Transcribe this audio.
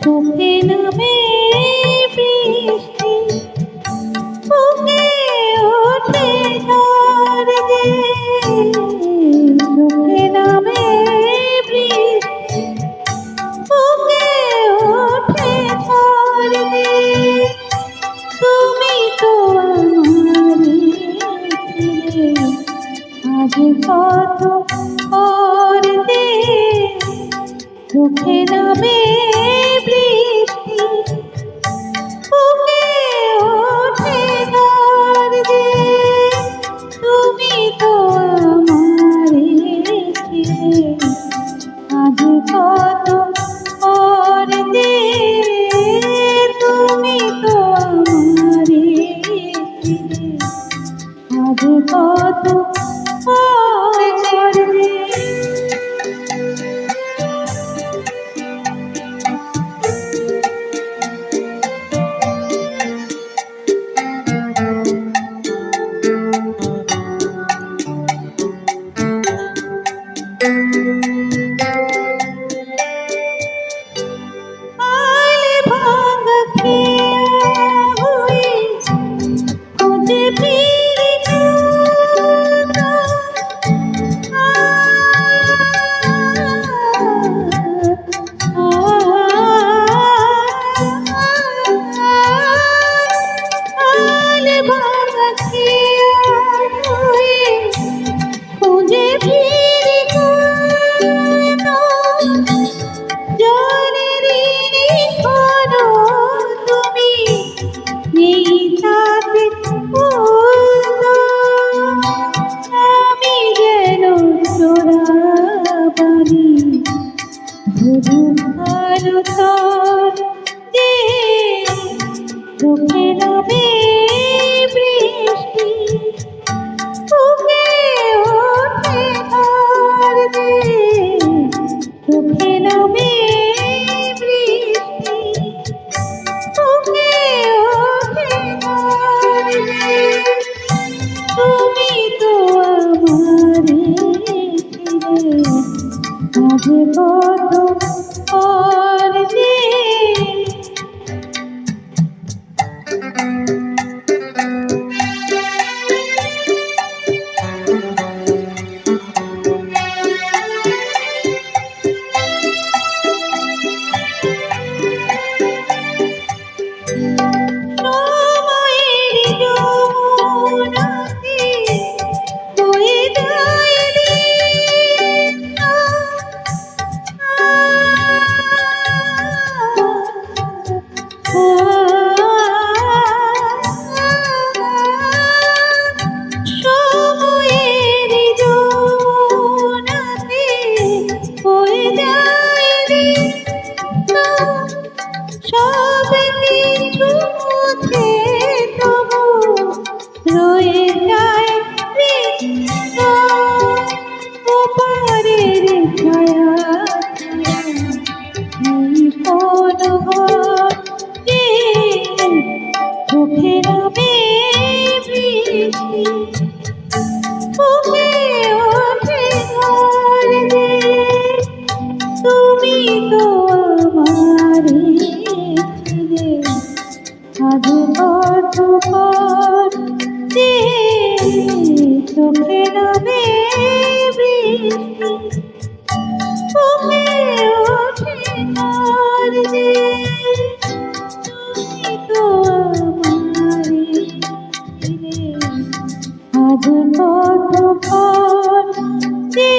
চোখে নামে বৃষ্টি, বুকে ওঠে ঝড় যে। চোখে নামে বৃষ্টি, বুকে ওঠে ঝড় যে। তুমি তো আমারই ছিলে, আজ কত পর যে। চোখে নামে বৃষ্টি, বুকে ওঠে ঝড় যে। তুমি তো আমারই ছিলে, আজ কত পর যে। তুমি তো আমারই ছিলে, আজ কত পর যে। চোখে নামে বৃষ্টি, বুকে ওঠে ঝড় যে। চোখে নামে বৃষ্টি, বুকে ওঠে ঝড় যে। তুমি তো আমারই ছিলে, আজ কত পর যে। চোখে নামে বৃষ্টি, বুকে ওঠে ঝড় যে। তুমি তো আমারই ছিলে, আজ কত পর যে। চোখে নামে বৃষ্টি, বুকে ওঠে ঝড় যে। তুমি তো আমারই ছিলে, আজ কত পর যে।